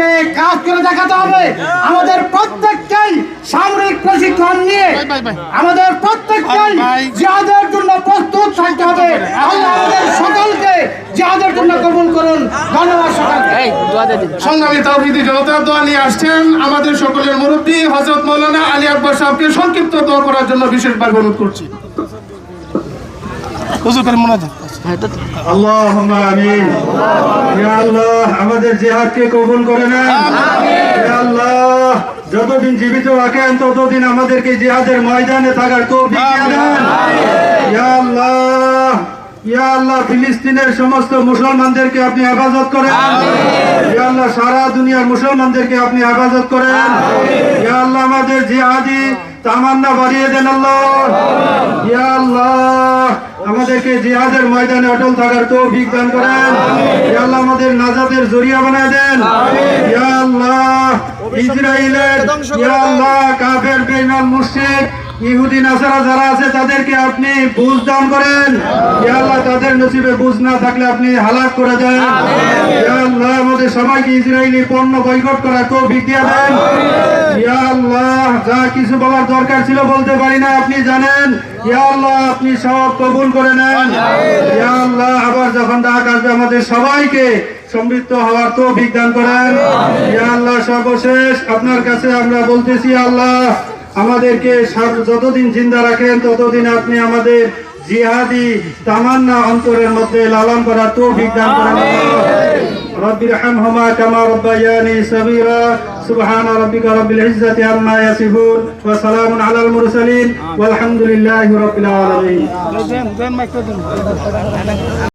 দেশে কাজ করে দেখাতে হবে। আমাদের প্রত্যেককেই সামরিক প্রশিক্ষণ নিয়ে আমাদের প্রত্যেককেই জিহাদের জন্য প্রস্তুত থাকতে হবে। আল্লাহ আমাদের সকলকে জিহাদের জন্য কবুল করুন। ধন্যবাদ সকলকে। সংগ্রামী তাওহীদি জনতা দোয়া নিয়ে আসছেন আমাদের সকলের মুরব্বী হযরত মাওলানা আলী আকবর সাহেবকে সংক্ষিপ্ত দোয়া করার জন্য বিশেষভাবে অনুরোধ করছি। আল্লাহুম্মা আমিন। ইয়া আল্লাহ আমাদের জিহাদকে কবুল করে নেন। ইয়া আল্লাহ যতদিন জীবিত রাখেন ততদিন আমাদেরকে জিহাদের ময়দানে থাকার তৌফিক দেন। ইয়া আল্লাহ ইয়া আল্লাহ ফিলিস্তিনের সমস্ত মুসলমানদেরকে আপনি হেফাজত করেন। ইয়া আল্লাহ সারা দুনিয়ার মুসলমানদেরকে আপনি হেফাজত করেন। ইয়া আল্লাহ আমাদের জিহাদি তামান্না বাড়িয়ে দেন আল্লাহ। ইয়া আল্লাহ আমাদেরকে জিহাদের ময়দানে অটল থাকার তৌফিক দান করেন। ইয়া আল্লাহ আমাদের নাজাতের জরিয়া বানায় দেন। ইয়া আল্লাহ ইসরাইলের ইয়া আল্লাহ কাফের বেঈমান মুশরিক ইহুদি নাসারা যারা আছে তাদেরকে আপনি বুঝ দান করেন। ইয়া আল্লাহ তাদের নসিবে বুঝ না থাকলে আপনি হালাক করে দেন। ইয়া আল্লাহ আমাদের সবাইকে ইসরায়েলি পণ্য বয়কট করার তৌফিক দিয়ে দেন। ইয়া আল্লাহ যা কিছু বলার দরকার ছিল বলতে পারি না আপনি জানেন। ইয়া আল্লাহ আপনি সব কবুল করে নেন। ইয়া আল্লাহ আবার যখন ডাক আসবে আমাদের সবাইকে সমৃদ্ধ হওয়ার তৌফিক দান করেন। ইয়া আল্লাহ সর্বশেষ আপনার কাছে আমরা বলতেছি আল্লাহ আমাদেরকে যতদিন জিন্দা রাখেন ততদিন আপনি আমাদের জিহাদি তামান্না অন্তরের মধ্যে লালন করার তৌফিক দান করেন। রব্বিরহামহুমা কামা রাব্বায়ানি সগীরা। সুবহানা রাব্বিকা রাব্বিল ইজ্জাতি আম্মা ইয়াসিফুন ওয়া সালামুন আলাল মুরসালিন ওয়ালহামদুলিল্লাহি রাব্বিল আলামিন।